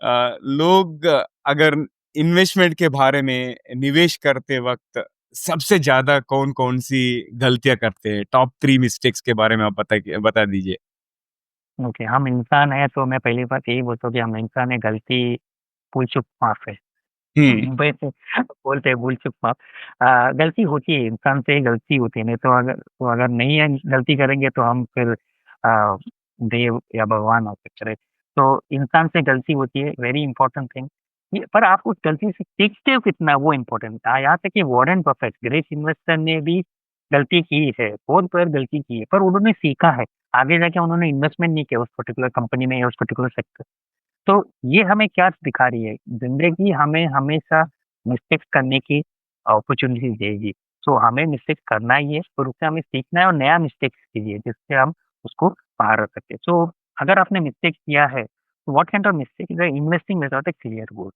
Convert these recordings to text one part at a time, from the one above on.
लोग अगर इन्वेस्टमेंट के बारे में निवेश करते वक़्त सबसे ज़्यादा कौन-कौन सी गलतियाँ करते हैं? टॉप 3 मिस्टेक्स के बारे में आप बता दीजिए। ओके, हम इंसान हैं तो मैं पहली बात यही बोलता हूँ कि हम इंसान हैं, गलती, भूल-चूक माफ़ है। हुँ, वैसे बोलते हैं भूल-चूक माफ़। गलती होती है, इंसान से गलती होती है, नहीं तो अगर नहीं है गलती करेंगे तो हम फिर देव या भगवान हो सकते हैं। तो इंसान से गलती होती है, वेरी इंपॉर्टेंट थिंग। ये पर आप उस गलती से सीखते हो कितना वो इम्पोर्टेंट है। यहाँ तक कि वॉरेन बफेट ग्रेट इन्वेस्टर ने भी गलती की है, बहुत बार गलती की है, पर उन्होंने सीखा है। आगे जाके उन्होंने इन्वेस्टमेंट नहीं किया उस पर्टिकुलर कंपनी में या उस पर्टिकुलर सेक्टर। तो ये हमें क्या दिखा रही है? ज़िंदगी हमें हमेशा मिस्टेक्स करने की अपॉर्च्युनिटी देगी। सो हमें मिस्टेक्स करना ही है और उससे हमें सीखना है और नया मिस्टेक्स कीजिए जिससे हम उसको पार रख सकें। सो अगर आपने मिस्टेक किया है, तो what kind of mistake? Is investing without a clear goal.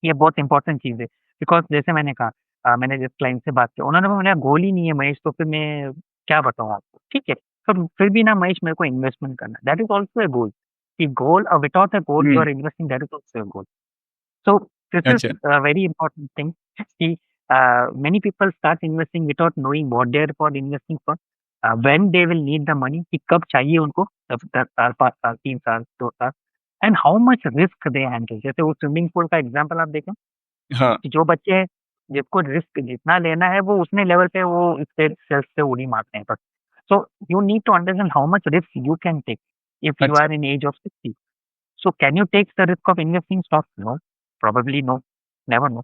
ये बहुत इंपॉर्टेंट चीज़ है बिकॉज़ जैसे मैंने कहा मैंने जिस क्लाइंट से बात की उन्होंने बोला मेरा गोल ही नहीं है महेश तो फिर मैं क्या बताऊँ आपको? ठीक है, पर फिर भी ना महेश मेरे को इन्वेस्टमेंट करना है। That is also a goal. कि goal without a goal you हुँ, are investing that is also a goal. So this is अच्छा, a very important thing. See, many people start investing without knowing what they are for investing for. When they will need the money, कि कब चाहिए उनको, तब 10 साल, 5 साल, 3 साल, 2 साल, and how much risk they handle. जैसे वो स्विमिंग पूल का एग्जांपल आप देखें, हाँ, कि जो बच्चे हैं, जिसको रिस्क जितना लेना है, वो उतने लेवल पे वो स्टेट सेल्फ से उड़ी मारते हैं बस। So you need to understand how much risk you can take if you अच्छा, are in age of 60. So can you take the risk of investing stocks? No, probably no, never no.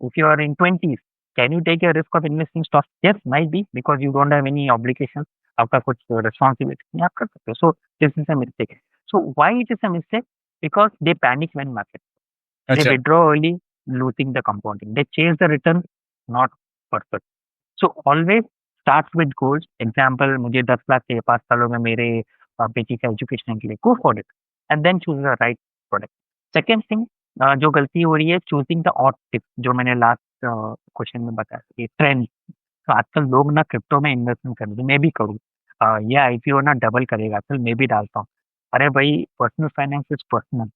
If you are in 20s, can you take a risk of investing stocks? Yes, might be because you don't have any obligations. आपका कुछ responsibility नहीं आप कर सकते हो. So this is a mistake. So why it is a mistake? Because they panic when market. They अच्छा, withdraw early, losing the compounding. They chase the return, not purpose. So always start with goals. Example, मुझे 10 लाख चाहिए 5 सालों में मेरे बेटी का education के लिए, go for it and then choose the right product. Second thing जो गलती हो रही है चूजिंग द ऑड टिप जो मैंने लास्ट क्वेश्चन में बताया कि ट्रेंड। तो आजकल लोग ना क्रिप्टो में इन्वेस्टमेंट कर रहे हैं, मैं भी करूँ। ये आईपीओ ना डबल करेगा, चल मैं भी डालता हूँ। अरे भाई पर्सनल फाइनेंस इज पर्सनल,